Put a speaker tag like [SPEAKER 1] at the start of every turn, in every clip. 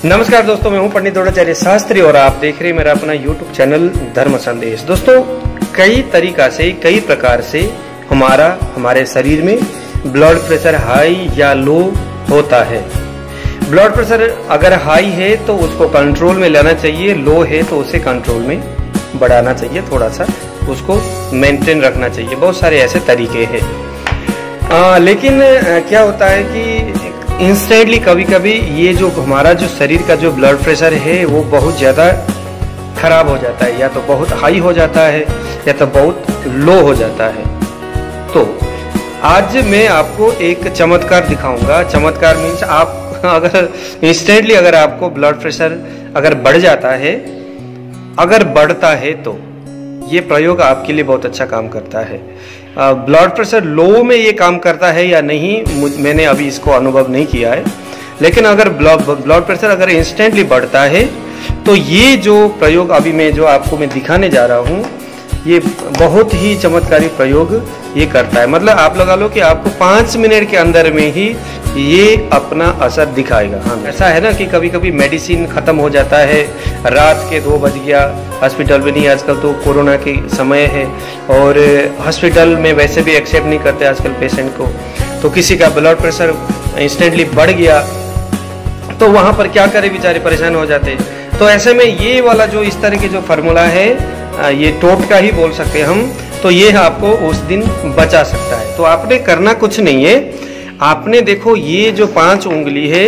[SPEAKER 1] नमस्कार दोस्तों, मैं हूं पंडित द्रोणाचार्य शास्त्री और आप देख रहे हैं मेरा अपना YouTube चैनल धर्म संदेश। दोस्तों, कई तरीका से कई प्रकार से हमारे शरीर में ब्लड प्रेशर हाई या लो होता है। ब्लड प्रेशर अगर हाई है तो उसको कंट्रोल में लाना चाहिए, लो है तो उसे कंट्रोल में बढ़ाना चाहिए, थोड़ा सा उसको मेंटेन रखना चाहिए। बहुत सारे ऐसे तरीके हैं। लेकिन क्या होता है कि इंस्टेंटली कभी कभी ये जो हमारा जो शरीर का जो ब्लड प्रेशर है वो बहुत ज़्यादा खराब हो जाता है, या तो बहुत हाई हो जाता है या तो बहुत लो हो जाता है। तो आज मैं आपको एक चमत्कार दिखाऊंगा। चमत्कार मीन्स आप अगर इंस्टेंटली अगर आपको ब्लड प्रेशर अगर बढ़ जाता है, अगर बढ़ता है तो ये प्रयोग आपके लिए बहुत अच्छा काम करता है। ब्लड प्रेशर लो में ये काम करता है या नहीं, मैंने अभी इसको अनुभव नहीं किया है, लेकिन अगर ब्लड प्रेशर अगर इंस्टेंटली बढ़ता है तो ये जो प्रयोग अभी मैं आपको दिखाने जा रहा हूँ, ये बहुत ही चमत्कारी प्रयोग ये करता है। मतलब आप लगा लो कि आपको 5 मिनट के अंदर में ही ये अपना असर दिखाएगा। हाँ, ऐसा है ना कि कभी कभी मेडिसिन खत्म हो जाता है, रात के 2 बज गया, हॉस्पिटल में नहीं, आजकल तो कोरोना के समय है और हॉस्पिटल में वैसे भी एक्सेप्ट नहीं करते आजकल पेशेंट को। तो किसी का ब्लड प्रेशर इंस्टेंटली बढ़ गया तो वहाँ पर क्या करे, बेचारे परेशान हो जाते। तो ऐसे में ये वाला जो इस तरह की जो फार्मूला है, ये टोटका ही बोल सकते हैं हम, तो ये आपको उस दिन बचा सकता है। तो आपने करना कुछ नहीं है, आपने देखो ये जो 5 उंगली है,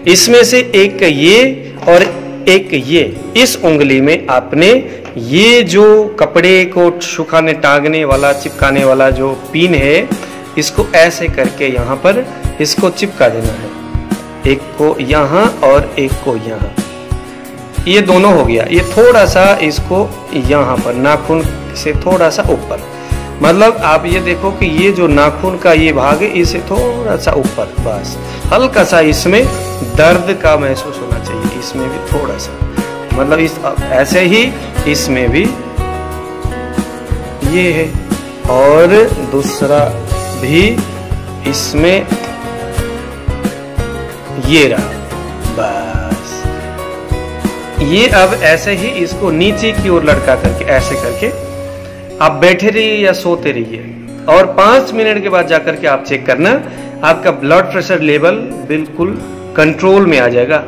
[SPEAKER 1] इसमें से एक ये और एक ये, इस उंगली में आपने ये जो कपड़े को सुखाने टांगने वाला चिपकाने वाला जो पिन है, इसको ऐसे करके यहाँ पर इसको चिपका देना है। एक को यहाँ और एक को यहाँ, ये दोनों हो गया। ये थोड़ा सा इसको यहाँ पर नाखून से थोड़ा सा ऊपर, मतलब आप ये देखो कि ये जो नाखून का ये भाग है इसे थोड़ा सा ऊपर, बस हल्का सा इसमें दर्द का महसूस होना चाहिए। इसमें भी थोड़ा सा, मतलब इस ऐसे ही इसमें भी ये है, और दूसरा भी इसमें ये रहा, बस ये। अब ऐसे ही इसको नीचे की ओर लटका करके ऐसे करके आप बैठे रहिए या सोते रहिए, और 5 मिनट के बाद जाकर के आप चेक करना, आपका ब्लड प्रेशर लेवल बिल्कुल कंट्रोल में आ जाएगा।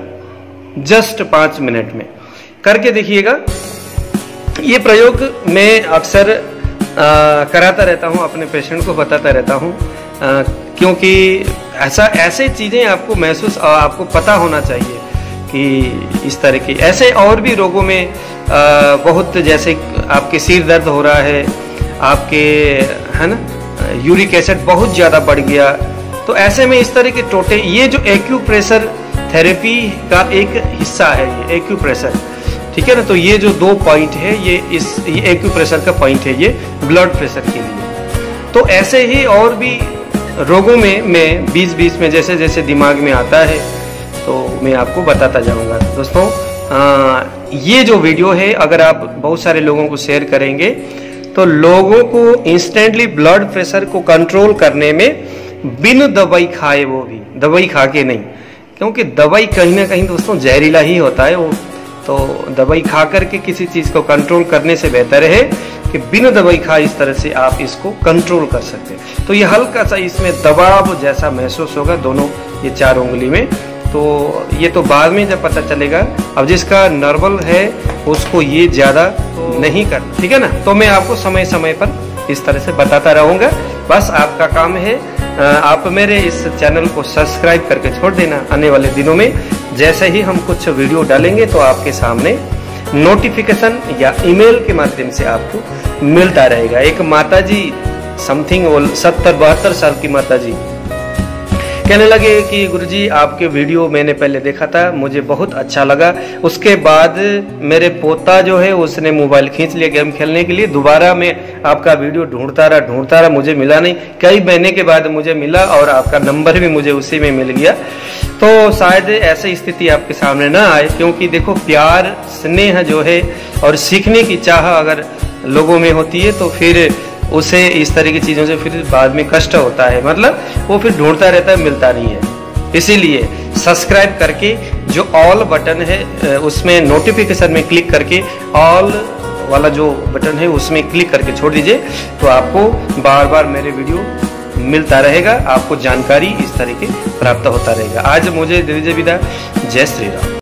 [SPEAKER 1] जस्ट 5 मिनट में करके देखिएगा। ये प्रयोग मैं अक्सर कराता रहता हूँ, अपने पेशेंट को बताता रहता हूँ, क्योंकि ऐसे चीजें आपको महसूस, आपको पता होना चाहिए कि इस तरह की ऐसे और भी रोगों में बहुत, जैसे आपके सिर दर्द हो रहा है, आपके है ना यूरिक एसिड बहुत ज़्यादा बढ़ गया, तो ऐसे में इस तरह के टोटे, ये जो एक्यूप्रेशर थेरेपी का एक हिस्सा है, ये एक्यूप्रेशर, ठीक है ना। तो ये जो 2 पॉइंट है, ये एक्यूप्रेशर का पॉइंट है, ये ब्लड प्रेशर के लिए। तो ऐसे ही और भी रोगों में मैं बीच में जैसे जैसे दिमाग में आता है तो मैं आपको बताता जाऊंगा। दोस्तों, ये जो वीडियो है, अगर आप बहुत सारे लोगों को शेयर करेंगे तो लोगों को इंस्टेंटली ब्लड प्रेशर को कंट्रोल करने में बिन दवाई खाए, वो भी दवाई खा के नहीं, क्योंकि दवाई कहीं ना कहीं दोस्तों जहरीला ही होता है वो। तो दवाई खा करके किसी चीज को कंट्रोल करने से बेहतर है कि बिना दवाई खाए इस तरह से आप इसको कंट्रोल कर सकते हैं। तो ये हल्का सा इसमें दबाव जैसा महसूस होगा दोनों ये 4 उंगली में। तो ये तो बाद में जब पता चलेगा, अब जिसका नॉर्मल है उसको ये ज्यादा नहीं करना, ठीक है ना। तो मैं आपको समय समय पर इस तरह से बताता रहूंगा। बस आपका काम है, आप मेरे इस चैनल को सब्सक्राइब करके छोड़ देना। आने वाले दिनों में जैसे ही हम कुछ वीडियो डालेंगे तो आपके सामने नोटिफिकेशन या ईमेल के माध्यम से आपको मिलता रहेगा। एक माताजी समथिंग 70-72 साल की माताजी कहने लगे कि गुरुजी आपके वीडियो मैंने पहले देखा था, मुझे बहुत अच्छा लगा, उसके बाद मेरे पोता जो है उसने मोबाइल खींच लिया गेम खेलने के लिए, दोबारा मैं आपका वीडियो ढूंढता रहा, मुझे मिला नहीं, कई महीने के बाद मुझे मिला और आपका नंबर भी मुझे उसी में मिल गया। तो शायद ऐसी स्थिति आपके सामने ना आए, क्योंकि देखो प्यार स्नेह जो है और सीखने की चाह अगर लोगों में होती है तो फिर उसे इस तरह की चीज़ों से फिर बाद में कष्ट होता है, मतलब वो फिर ढूंढता रहता है, मिलता नहीं है। इसीलिए सब्सक्राइब करके जो ऑल बटन है उसमें नोटिफिकेशन में क्लिक करके ऑल वाला जो बटन है उसमें क्लिक करके छोड़ दीजिए, तो आपको बार बार मेरे वीडियो मिलता रहेगा, आपको जानकारी इस तरीके प्राप्त होता रहेगा। आज मुझे दीजिए विदा, जय श्री राम।